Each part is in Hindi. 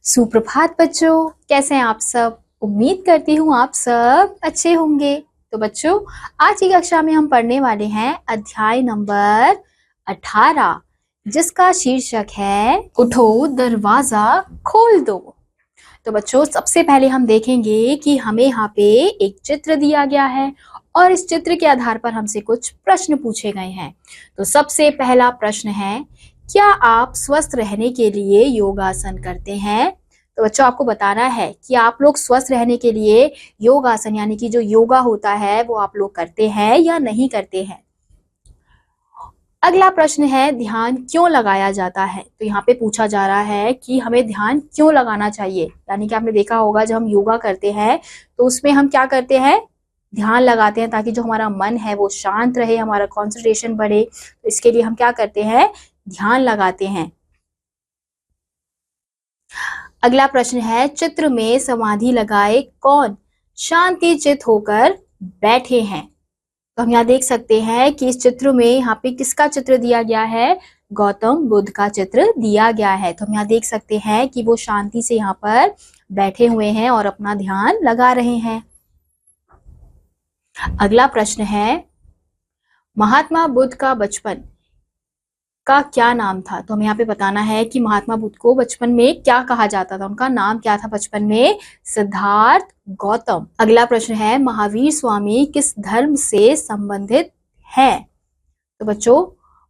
सुप्रभात बच्चों, कैसे हैं आप सब। उम्मीद करती हूँ आप सब अच्छे होंगे। तो बच्चों, आज की कक्षा में हम पढ़ने वाले हैं अध्याय नंबर 18, जिसका शीर्षक है उठो दरवाजा खोल दो। तो बच्चों, सबसे पहले हम देखेंगे कि हमें यहाँ पे एक चित्र दिया गया है और इस चित्र के आधार पर हमसे कुछ प्रश्न पूछे गए हैं। तो सबसे पहला प्रश्न है, क्या आप स्वस्थ रहने के लिए योगासन करते हैं? तो बच्चों, आपको बताना है कि आप लोग स्वस्थ रहने के लिए योगासन यानी कि जो योगा होता है वो आप लोग करते हैं या नहीं करते हैं। अगला प्रश्न है, ध्यान क्यों लगाया जाता है? तो यहाँ पे पूछा जा रहा है कि हमें ध्यान क्यों लगाना चाहिए। यानी कि आपने देखा होगा जब हम योगा करते हैं तो उसमें हम क्या करते हैं, ध्यान लगाते हैं ताकि जो हमारा मन है वो शांत रहे, हमारा कंसंट्रेशन बढ़े। तो इसके लिए हम क्या करते हैं, ध्यान लगाते हैं। अगला प्रश्न है, चित्र में समाधि लगाए कौन शांति चित होकर बैठे हैं? तो हम यहाँ देख सकते हैं कि इस चित्र में यहाँ पे किसका चित्र दिया गया है, गौतम बुद्ध का चित्र दिया गया है। तो हम यहाँ देख सकते हैं कि वो शांति से यहाँ पर बैठे हुए हैं और अपना ध्यान लगा रहे हैं। अगला प्रश्न है, महात्मा बुद्ध का बचपन का क्या नाम था? तो हमें यहाँ पे बताना है कि महात्मा बुद्ध को बचपन में क्या कहा जाता था, उनका नाम क्या था बचपन में? सिद्धार्थ गौतम। अगला प्रश्न है, महावीर स्वामी किस धर्म से संबंधित है? तो बच्चों,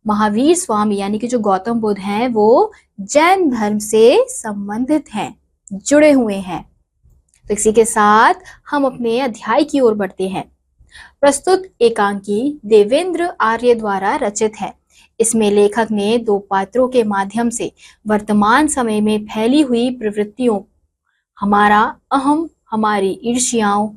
महावीर स्वामी यानी कि जो गौतम बुद्ध हैं वो जैन धर्म से संबंधित हैं, जुड़े हुए हैं। तो इसी के साथ हम अपने अध्याय की ओर बढ़ते हैं। प्रस्तुत एकांकी देवेंद्र आर्य द्वारा रचित है। इसमें लेखक ने दो पात्रों के माध्यम से वर्तमान समय में फैली हुई प्रवृत्तियों, हमारा अहम, हमारी ईर्ष्याओं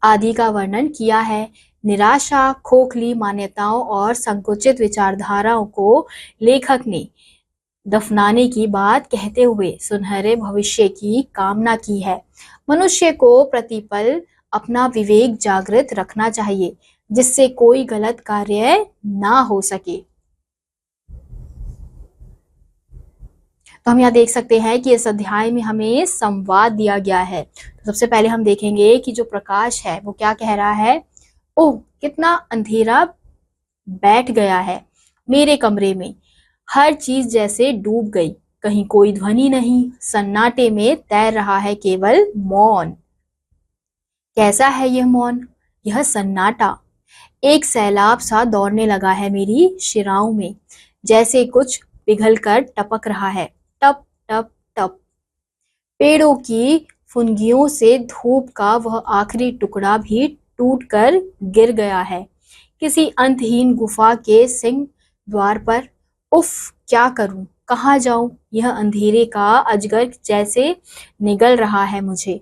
आदि का वर्णन किया है। निराशा, खोखली मान्यताओं और संकुचित विचारधाराओं को लेखक ने दफनाने की बात कहते हुए सुनहरे भविष्य की कामना की है। मनुष्य को प्रतिपल अपना विवेक जागृत रखना चाहिए, जिससे कोई गलत कार्य ना हो सके। तो हम यहाँ देख सकते हैं कि इस अध्याय में हमें संवाद दिया गया है। तो सबसे पहले हम देखेंगे कि जो प्रकाश है वो क्या कह रहा है। ओह, कितना अंधेरा बैठ गया है मेरे कमरे में, हर चीज जैसे डूब गई, कहीं कोई ध्वनि नहीं, सन्नाटे में तैर रहा है केवल मौन। कैसा है यह मौन, यह सन्नाटा? एक सैलाब सा दौड़ने लगा है मेरी शिराओं में, जैसे कुछ पिघलकर टपक रहा है, टप टप टप। पेड़ों की फुनगियों से धूप का वह आखिरी टुकड़ा भी टूटकर गिर गया है किसी अंतहीन गुफा के सिंह द्वार पर। उफ, क्या करूं, कहाँ जाऊं, यह अंधेरे का अजगर जैसे निगल रहा है मुझे।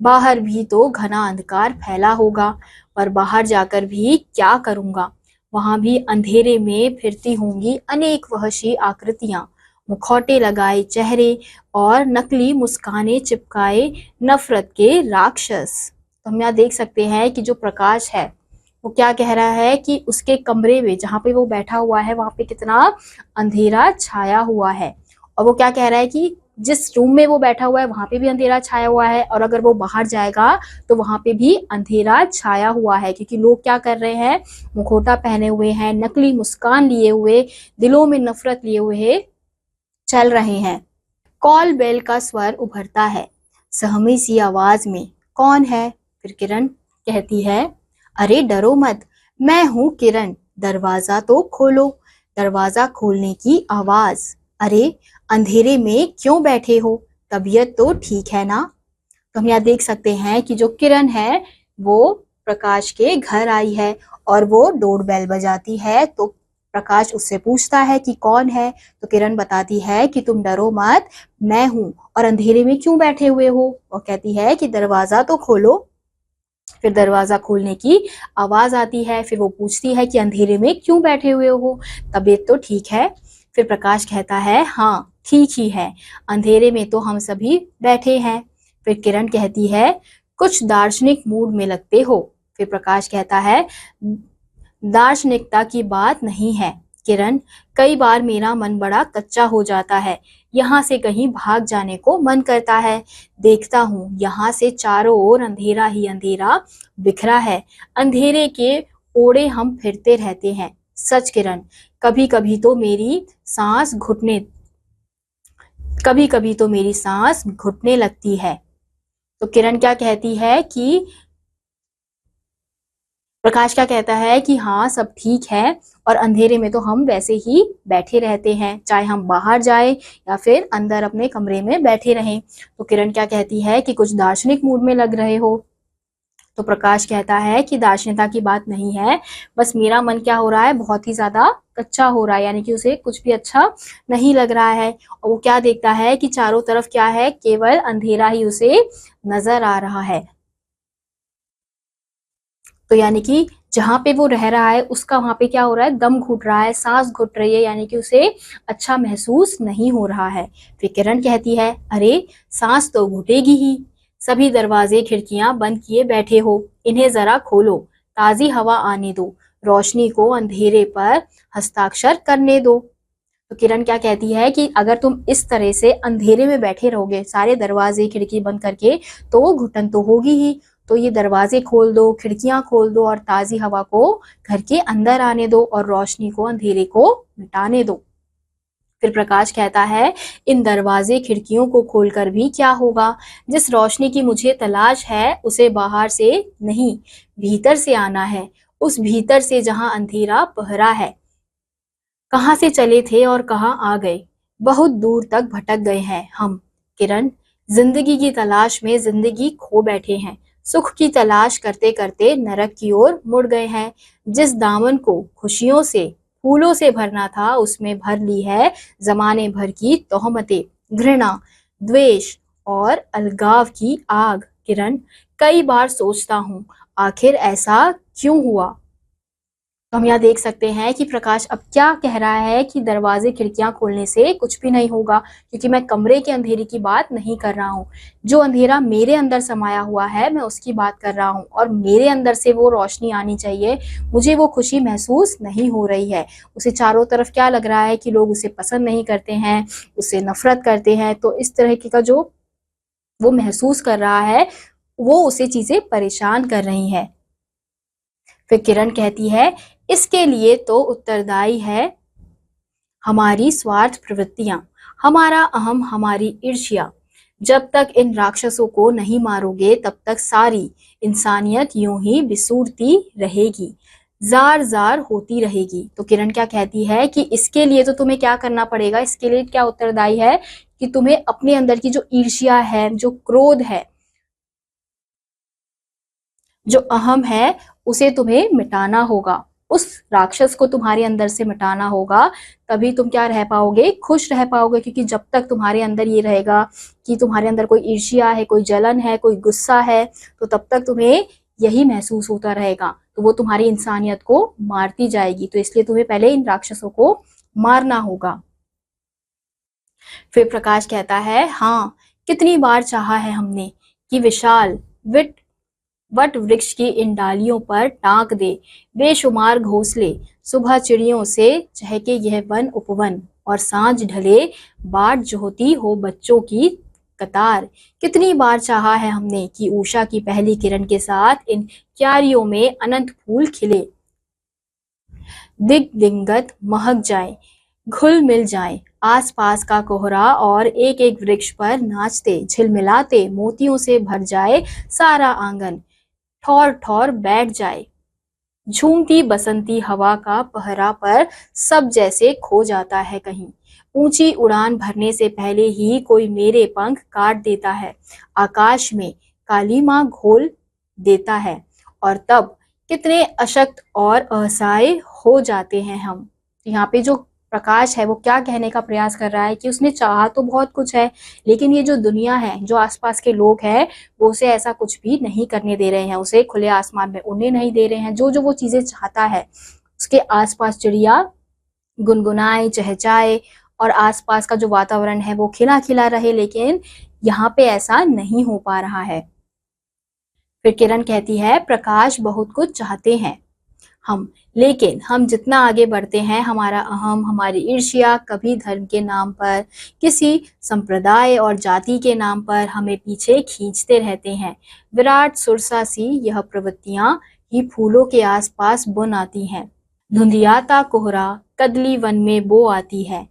बाहर भी तो घना अंधकार फैला होगा, पर बाहर जाकर भी क्या करूंगा, वहां भी अंधेरे में फिरती होंगी अनेक वहशी आकृतियां, मुखौटे लगाए चेहरे और नकली मुस्काने चिपकाए नफरत के राक्षस। तो हम यहाँ देख सकते हैं कि जो प्रकाश है वो क्या कह रहा है कि उसके कमरे में जहां पे वो बैठा हुआ है वहां पे कितना अंधेरा छाया हुआ है। और वो क्या कह रहा है कि जिस रूम में वो बैठा हुआ है वहां पे भी अंधेरा छाया हुआ है, और अगर वो बाहर जाएगा तो वहां पे भी अंधेरा छाया हुआ है, क्योंकि लोग क्या कर रहे हैं, मुखौटा पहने हुए हैं, नकली मुस्कान लिए हुए, दिलों में नफरत लिए हुए चल रहे हैं। कॉल बेल का स्वर उभरता है सहमी सी आवाज में, कौन है? फिर किरण कहती है, अरे डरो मत, मैं हूं किरण, दरवाजा तो खोलो। दरवाजा खोलने की आवाज, अरे अंधेरे में क्यों बैठे हो, तबीयत तो ठीक है ना? तो हम यहाँ देख सकते हैं कि जो किरण है वो प्रकाश के घर आई है और वो डोर बेल बजाती है। तो प्रकाश उससे पूछता है कि कौन है, तो किरण बताती है कि तुम डरो मत, मैं हूं, और अंधेरे में क्यों बैठे हुए हो? और कहती है कि दरवाजा तो खोलो। फिर दरवाजा खोलने की आवाज आती है। फिर वो पूछती है कि अंधेरे में क्यों बैठे हुए हो, तबीयत तो ठीक है? फिर प्रकाश कहता है, हाँ ठीक ही है, अंधेरे में तो हम सभी बैठे हैं। फिर किरण कहती है, कुछ दार्शनिक मूड में लगते हो। फिर प्रकाश कहता है, दार्शनिकता की बात नहीं है, किरण, कई बार मेरा मन बड़ा कच्चा हो जाता है, यहाँ से कहीं भाग जाने को मन करता है। देखता हूँ यहाँ से चारों ओर अंधेरा ही अंधेरा बिखरा है, अंधेरे के ओढ़े हम फिरते रहते हैं। सच किरण, कभी कभी तो मेरी सांस घुटने कभी कभी तो मेरी सांस घुटने लगती है। तो किरण क्या कहती है कि प्रकाश क्या कहता है कि हाँ सब ठीक है, और अंधेरे में तो हम वैसे ही बैठे रहते हैं, चाहे हम बाहर जाए या फिर अंदर अपने कमरे में बैठे रहें। तो किरण क्या कहती है कि कुछ दार्शनिक मूड में लग रहे हो। तो प्रकाश कहता है कि दार्शनिकता की बात नहीं है, बस मेरा मन क्या हो रहा है, बहुत ही ज्यादा कच्चा हो रहा है, यानी कि उसे कुछ भी अच्छा नहीं लग रहा है। और वो क्या देखता है कि चारों तरफ क्या है, केवल अंधेरा ही उसे नजर आ रहा है। तो यानी कि जहां पे वो रह रहा है उसका वहां पे क्या हो रहा है, दम घुट रहा है, सांस घुट रही है, यानी कि उसे अच्छा महसूस नहीं हो रहा है। फिर किरण कहती है, अरे सांस तो घुटेगी ही, सभी दरवाजे खिड़कियां बंद किए बैठे हो, इन्हें जरा खोलो, ताजी हवा आने दो, रोशनी को अंधेरे पर हस्ताक्षर करने दो। तो किरण क्या कहती है कि अगर तुम इस तरह से अंधेरे में बैठे रहोगे, सारे दरवाजे खिड़की बंद करके, तो घुटन तो होगी ही। तो ये दरवाजे खोल दो, खिड़कियां खोल दो, और ताजी हवा को घर के अंदर आने दो, और रोशनी को अंधेरे को मिटाने दो। फिर प्रकाश कहता है, इन दरवाजे खिड़कियों को खोलकर भी क्या होगा, जिस रोशनी की मुझे तलाश है उसे बाहर से नहीं, भीतर से आना है, उस भीतर से जहां अंधेरा पहरा है। कहाँ से चले थे और कहाँ आ गए, बहुत दूर तक भटक गए हैं हम। किरण, जिंदगी की तलाश में जिंदगी खो बैठे हैं, सुख की तलाश करते करते नरक की ओर मुड़ गए हैं। जिस दामन को खुशियों से फूलों से भरना था, उसमें भर ली है जमाने भर की तोहमतें, घृणा, द्वेष और अलगाव की आग। किरण, कई बार सोचता हूँ, आखिर ऐसा क्यों हुआ। तो हम यहाँ देख सकते हैं कि प्रकाश अब क्या कह रहा है कि दरवाजे खिड़कियां खोलने से कुछ भी नहीं होगा, क्योंकि मैं कमरे के अंधेरे की बात नहीं कर रहा हूँ। जो अंधेरा मेरे अंदर समाया हुआ है, मैं उसकी बात कर रहा हूँ, और मेरे अंदर से वो रोशनी आनी चाहिए। मुझे वो खुशी महसूस नहीं हो रही है। उसे चारों तरफ क्या लग रहा है कि लोग उसे पसंद नहीं करते हैं, उससे नफरत करते हैं। तो इस तरह का जो वो महसूस कर रहा है, वो उसे चीजें परेशान कर रही है। फिर किरण कहती है, इसके लिए तो उत्तरदायी है हमारी स्वार्थ प्रवृत्तियां, हमारा अहम, हमारी ईर्ष्या। जब तक इन राक्षसों को नहीं मारोगे, तब तक सारी इंसानियत यूं ही बिसूरती रहेगी, जार जार होती रहेगी। तो किरण क्या कहती है कि इसके लिए तो तुम्हें क्या करना पड़ेगा, इसके लिए क्या उत्तरदायी है कि तुम्हें अपने अंदर की जो ईर्ष्या है, जो क्रोध है, जो अहम है, उसे तुम्हें मिटाना होगा। उस राक्षस को तुम्हारे अंदर से मिटाना होगा, तभी तुम क्या रह पाओगे, खुश रह पाओगे। क्योंकि जब तक तुम्हारे अंदर ये रहेगा कि तुम्हारे अंदर कोई ईर्ष्या है, कोई जलन है, कोई गुस्सा है, तो तब तक तुम्हें यही महसूस होता रहेगा। तो वो तुम्हारी इंसानियत को मारती जाएगी। तो इसलिए तुम्हें पहले इन राक्षसों को मारना होगा। फिर प्रकाश कहता है, हाँ, कितनी बार चाहा है हमने कि विशाल विट वट वृक्ष की इन डालियों पर टांक दे बेशुमार घोंसले, सुबह चिड़ियों से चहके यह वन उपवन, और सांझ ढले बाट जोहती हो बच्चों की कतार। कितनी बार चाहा है हमने कि उषा की पहली किरण के साथ इन क्यारियों में अनंत फूल खिले, दिग दिगंत महक जाए, घुल मिल जाए आसपास का कोहरा, और एक एक वृक्ष पर नाचते झिलमिलाते मोतियों से भर जाए सारा आंगन, ठौर ठौर बैठ जाए। झूमती बसंती हवा का पहरा पर सब जैसे खो जाता है कहीं, ऊंची उड़ान भरने से पहले ही कोई मेरे पंख काट देता है, आकाश में कालीमा घोल देता है, और तब कितने अशक्त और असहाय हो जाते हैं हम। यहाँ पे जो प्रकाश है वो क्या कहने का प्रयास कर रहा है कि उसने चाहा तो बहुत कुछ है, लेकिन ये जो दुनिया है, जो आसपास के लोग हैं, वो उसे ऐसा कुछ भी नहीं करने दे रहे हैं, उसे खुले आसमान में उड़ने नहीं दे रहे हैं। जो जो वो चीजें चाहता है, उसके आसपास चिड़िया गुनगुनाए, चहचहाए, और आसपास का जो वातावरण है वो खिला खिला रहे, लेकिन यहाँ पे ऐसा नहीं हो पा रहा है। फिर किरण कहती है, प्रकाश बहुत कुछ चाहते हैं, हम। लेकिन हम जितना आगे बढ़ते हैं, हमारा अहम, हमारी ईर्ष्या कभी धर्म के नाम पर, किसी संप्रदाय और जाति के नाम पर हमें पीछे खींचते रहते हैं। विराट सुरसा सी यह प्रवृत्तियां ही फूलों के आसपास बुन आती हैं। धुंधियाता कोहरा कदली वन में बो आती है,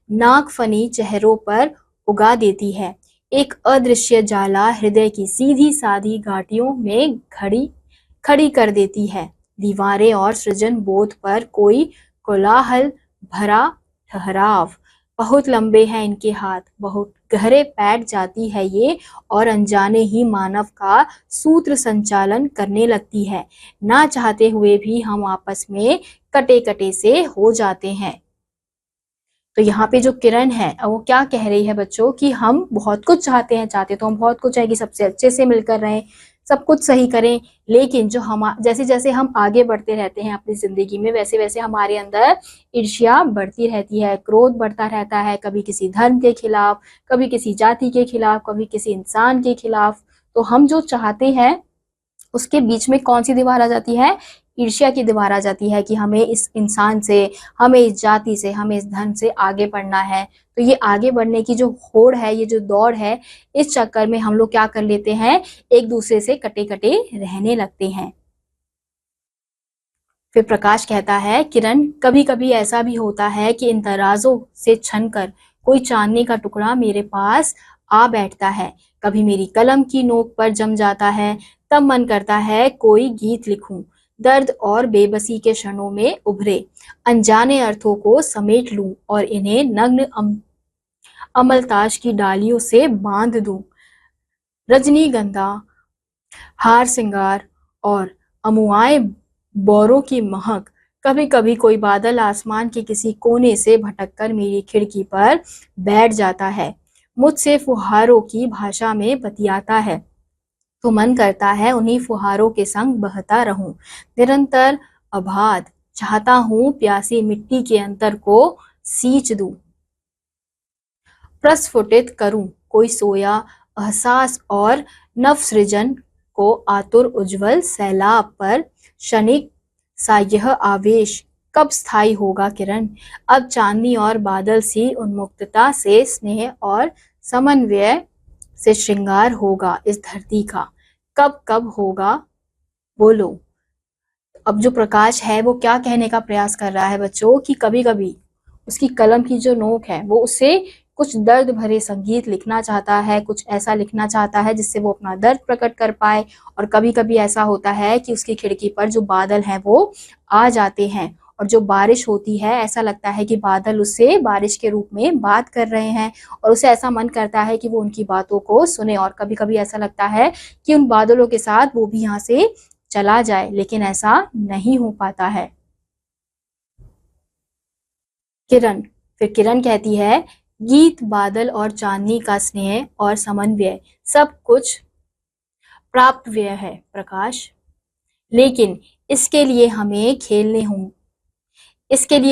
नागफनी चेहरों पर उगा देती है। एक अदृश्य जाला हृदय की सीधी साधी घाटियों में खड़ी कर देती है। दीवारें और सृजन बोध पर कोई कोलाहल भरा ठहराव। बहुत लंबे हैं इनके हाथ, बहुत गहरे बैठ जाती है ये, और अनजाने ही मानव का सूत्र संचालन करने लगती है। ना चाहते हुए भी हम आपस में कटे कटे से हो जाते हैं। तो यहाँ पे जो किरण है वो क्या कह रही है बच्चों, कि हम बहुत कुछ चाहते हैं, चाहते तो हम बहुत कुछ है कि सबसे अच्छे से मिलकर रहें, सब कुछ सही करें, लेकिन जो हम जैसे जैसे हम आगे बढ़ते रहते हैं अपनी जिंदगी में, वैसे वैसे हमारे अंदर ईर्ष्या बढ़ती रहती है, क्रोध बढ़ता रहता है, कभी किसी धर्म के खिलाफ, कभी किसी जाति के खिलाफ, कभी किसी इंसान के खिलाफ। तो हम जो चाहते हैं उसके बीच में कौन सी दीवार आ जाती है, ईर्ष्या की दीवार आ जाती है, कि हमें इस इंसान से, हमें इस जाति से, हमें इस धर्म से आगे बढ़ना है। तो ये आगे बढ़ने की जो होड़ है, ये जो दौड़ है, इस चक्कर में हम लोग क्या कर लेते हैं, एक दूसरे से कटे कटे रहने लगते हैं। फिर प्रकाश कहता है, किरण कभी कभी ऐसा भी होता है कि इन दराजों से छनकर कोई चांदनी का टुकड़ा मेरे पास आ बैठता है। कभी मेरी कलम की नोक पर जम जाता है, तब मन करता है कोई गीत लिखूं, दर्द और बेबसी के क्षणों में उभरे अनजाने अर्थों को समेट लूं और इन्हें नग्न अमलताश की डालियों से बांध दूं। रजनीगंधा, हार सिंगार और अमुआए बोरों की महक। कभी कभी कोई बादल आसमान के किसी कोने से भटककर मेरी खिड़की पर बैठ जाता है, मुझसे फुहारों की भाषा में बतियाता है, तो मन करता है उन्हीं फुहारों के संग बहता रहूं। निरंतर अबाध चाहता हूं प्यासी मिट्टी के अंतर को सींच दूं, प्रस्फुटित करूं कोई सोया एहसास और नवसृजन को आतुर उज्जवल सैलाब पर। क्षणिक सा यह आवेश कब स्थायी होगा किरण, अब चांदनी और बादल सी उन्मुक्तता से स्नेह और समन्वय से श्रृंगार होगा इस धरती का, कब कब होगा बोलो। अब जो प्रकाश है वो क्या कहने का प्रयास कर रहा है बच्चों, कि कभी कभी उसकी कलम की जो नोक है वो उससे कुछ दर्द भरे संगीत लिखना चाहता है, कुछ ऐसा लिखना चाहता है जिससे वो अपना दर्द प्रकट कर पाए। और कभी कभी ऐसा होता है कि उसकी खिड़की पर जो बादल हैं वो आ जाते हैं, और जो बारिश होती है ऐसा लगता है कि बादल उससे बारिश के रूप में बात कर रहे हैं, और उसे ऐसा मन करता है कि वो उनकी बातों को सुने। और कभी कभी ऐसा लगता है कि उन बादलों के साथ वो भी यहाँ से चला जाए, लेकिन ऐसा नहीं हो पाता है। किरण, फिर किरण कहती है, गीत, बादल और चांदनी का स्नेह और समन्वय सब कुछ प्राप्त व्यय है प्रकाश, लेकिन इसके लिए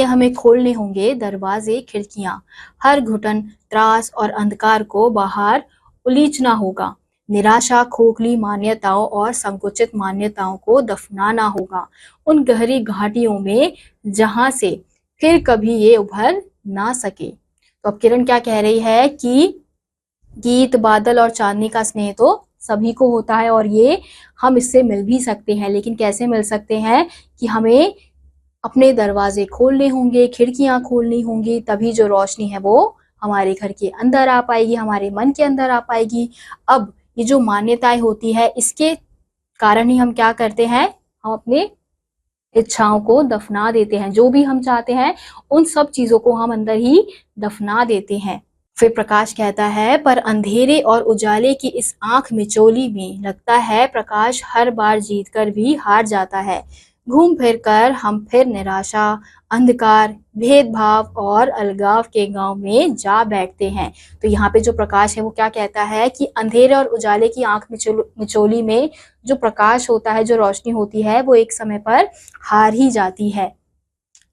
हमें खोलने होंगे दरवाजे, खिड़कियां। हर घुटन, त्रास और अंधकार को बाहर उलीचना होगा। निराशा, खोखली मान्यताओं और संकुचित मान्यताओं को दफनाना होगा उन गहरी घाटियों में जहां से फिर कभी ये उभर ना सके। तो अब किरण क्या कह रही है, कि गीत, बादल और चांदनी का स्नेह तो सभी को होता है, और ये हम इससे मिल भी सकते हैं, लेकिन कैसे मिल सकते हैं, कि हमें अपने दरवाजे खोलने होंगे, खिड़कियां खोलनी होंगी, तभी जो रोशनी है वो हमारे घर के अंदर आ पाएगी, हमारे मन के अंदर आ पाएगी। अब ये जो मान्यताएं होती है इसके कारण ही हम क्या करते हैं, हम अपने इच्छाओं को दफना देते हैं, जो भी हम चाहते हैं उन सब चीजों को हम अंदर ही दफना देते हैं। फिर प्रकाश कहता है, पर अंधेरे और उजाले की इस आंख मिचोली में लगता है प्रकाश हर बार जीतकर भी हार जाता है। घूम फिर कर हम फिर निराशा, अंधकार, भेदभाव और अलगाव के गांव में जा बैठते हैं। तो यहाँ पे जो प्रकाश है वो क्या कहता है, कि अंधेरे और उजाले की आंख मिचोली में जो प्रकाश होता है, जो रोशनी होती है, वो एक समय पर हार ही जाती है।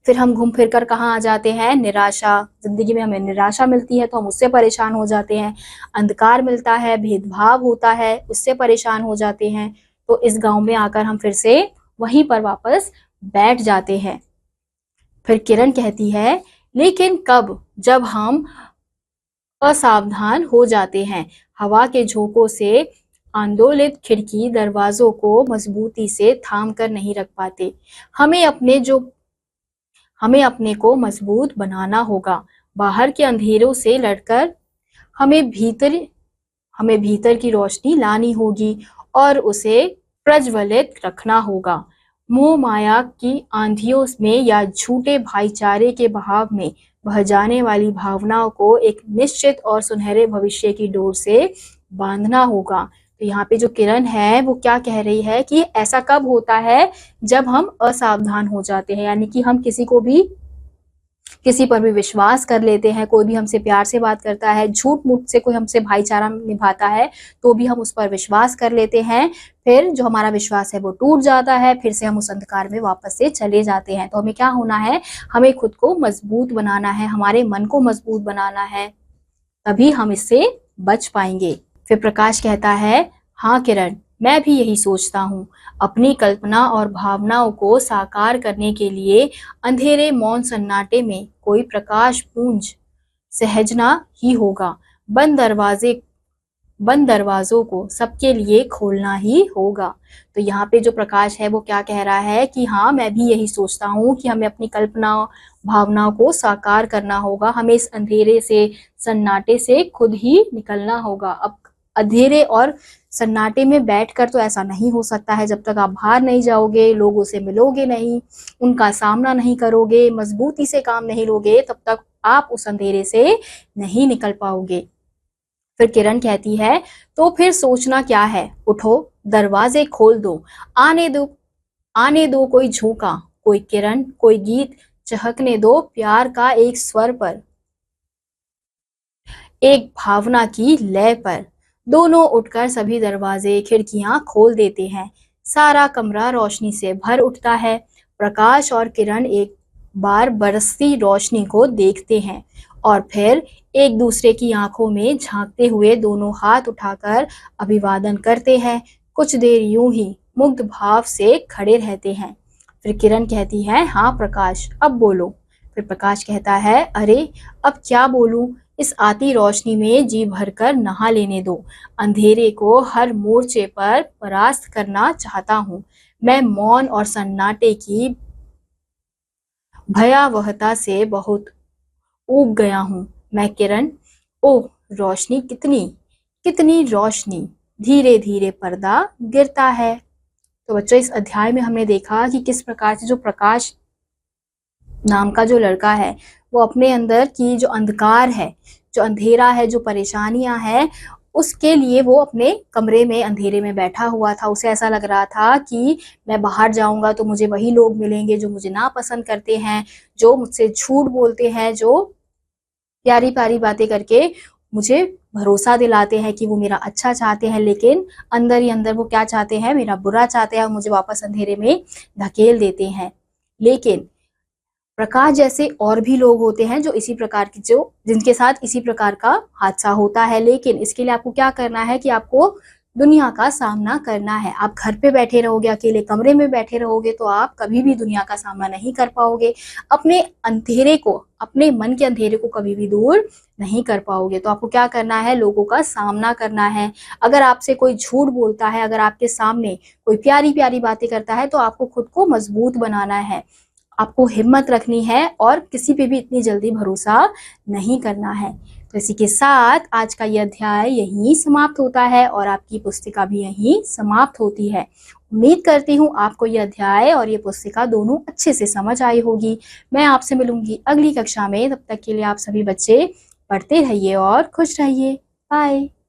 फिर हम घूम फिर कर कहाँ आ जाते हैं, निराशा। जिंदगी में हमें निराशा मिलती है तो हम उससे परेशान हो जाते हैं, अंधकार मिलता है, भेदभाव होता है, उससे परेशान हो जाते हैं। तो इस गांव में आकर हम फिर से वहीं पर वापस बैठ जाते हैं। फिर किरण कहती है, लेकिन कब? जब हम असावधान हो जाते हैं। हवा के झोंकों से आंदोलित खिड़की दरवाजों को मजबूती से थाम कर नहीं रख पाते। हमें अपने जो हमें अपने को मजबूत बनाना होगा। बाहर के अंधेरों से लड़कर हमें भीतर हमें भीतर की रोशनी लानी होगी और उसे प्रज्वलित रखना होगा। मोह माया की आंधियों में या झूठे भाईचारे के बहाव में बह जाने वाली भावनाओं को एक निश्चित और सुनहरे भविष्य की डोर से बांधना होगा। तो यहाँ पे जो किरण है वो क्या कह रही है कि ऐसा कब होता है? जब हम असावधान हो जाते हैं, यानी कि हम किसी पर भी विश्वास कर लेते हैं। कोई भी हमसे प्यार से बात करता है, झूठ मूठ से कोई हमसे भाईचारा निभाता है तो भी हम उस पर विश्वास कर लेते हैं। फिर जो हमारा विश्वास है वो टूट जाता है, फिर से हम उस अंधकार में वापस से चले जाते हैं। तो हमें क्या होना है? हमें खुद को मजबूत बनाना है, हमारे मन को मजबूत बनाना है, तभी हम इससे बच पाएंगे। फिर प्रकाश कहता है, हाँ किरण, मैं भी यही सोचता हूँ। अपनी कल्पना और भावनाओं को साकार करने के लिए अंधेरे मौन सन्नाटे में कोई प्रकाश पुंज सहजना ही होगा। बंद दरवाजों को सबके लिए खोलना ही होगा। तो यहाँ पे जो प्रकाश है वो क्या कह रहा है कि हाँ, मैं भी यही सोचता हूँ कि हमें अपनी कल्पना भावनाओं को साकार करना होगा। हमें इस अंधेरे से, सन्नाटे से खुद ही निकलना होगा। अब अंधेरे और सन्नाटे में बैठकर तो ऐसा नहीं हो सकता है। जब तक आप बाहर नहीं जाओगे, लोगों से मिलोगे नहीं, उनका सामना नहीं करोगे, मजबूती से काम नहीं लोगे, तब तक आप उस अंधेरे से नहीं निकल पाओगे। फिर किरण कहती है, तो फिर सोचना क्या है? उठो, दरवाजे खोल दो, आने दो कोई झोंका, कोई किरण, कोई गीत, चहकने दो प्यार का एक स्वर पर, एक भावना की लय पर। दोनों उठकर सभी दरवाजे खिड़कियां खोल देते हैं। सारा कमरा रोशनी से भर उठता है। प्रकाश और किरण एक बार बरसती रोशनी को देखते हैं और फिर एक दूसरे की आंखों में झांकते हुए दोनों हाथ उठाकर अभिवादन करते हैं। कुछ देर यूं ही मुग्ध भाव से खड़े रहते हैं। फिर किरण कहती है, हाँ प्रकाश, अब बोलो। फिर प्रकाश कहता है, अरे अब क्या बोलूं? इस आती रोशनी में जी भरकर नहा लेने दो। अंधेरे को हर मोर्चे पर परास्त करना चाहता हूँ। मैं मौन और सन्नाटे की भयावहता से बहुत ऊब गया हूँ। मैं किरण, ओह रोशनी, कितनी कितनी रोशनी! धीरे धीरे पर्दा गिरता है। तो बच्चों, इस अध्याय में हमने देखा कि किस प्रकार से जो प्रकाश नाम का जो लड़का है वो अपने अंदर की जो अंधकार है, जो अंधेरा है, जो परेशानियां हैं, उसके लिए वो अपने कमरे में अंधेरे में बैठा हुआ था। उसे ऐसा लग रहा था कि मैं बाहर जाऊंगा तो मुझे वही लोग मिलेंगे जो मुझे नापसंद करते हैं, जो मुझसे झूठ बोलते हैं, जो प्यारी प्यारी बातें करके मुझे भरोसा दिलाते हैं कि वो मेरा अच्छा चाहते हैं, लेकिन अंदर ही अंदर वो क्या चाहते हैं? मेरा बुरा चाहते हैं और मुझे वापस अंधेरे में धकेल देते हैं। लेकिन प्रकाश जैसे और भी लोग होते हैं जो इसी प्रकार की जिनके साथ इसी प्रकार का हादसा होता है। लेकिन इसके लिए आपको क्या करना है कि आपको दुनिया का सामना करना है। आप घर पे बैठे रहोगे, अकेले कमरे में बैठे रहोगे तो आप कभी भी दुनिया का सामना नहीं कर पाओगे। अपने अंधेरे को, अपने मन के अंधेरे को कभी भी दूर नहीं कर पाओगे। तो आपको क्या करना है? लोगों का सामना करना है। अगर आपसे कोई झूठ बोलता है, अगर आपके सामने कोई प्यारी प्यारी बातें करता है, तो आपको खुद को मजबूत बनाना है, आपको हिम्मत रखनी है और किसी पे भी इतनी जल्दी भरोसा नहीं करना है। तो इसी के साथ आज का यह अध्याय यहीं समाप्त होता है और आपकी पुस्तिका भी यहीं समाप्त होती है। उम्मीद करती हूँ आपको यह अध्याय और ये पुस्तिका दोनों अच्छे से समझ आई होगी। मैं आपसे मिलूंगी अगली कक्षा में। तब तक के लिए आप सभी बच्चे पढ़ते रहिए और खुश रहिए। बाय।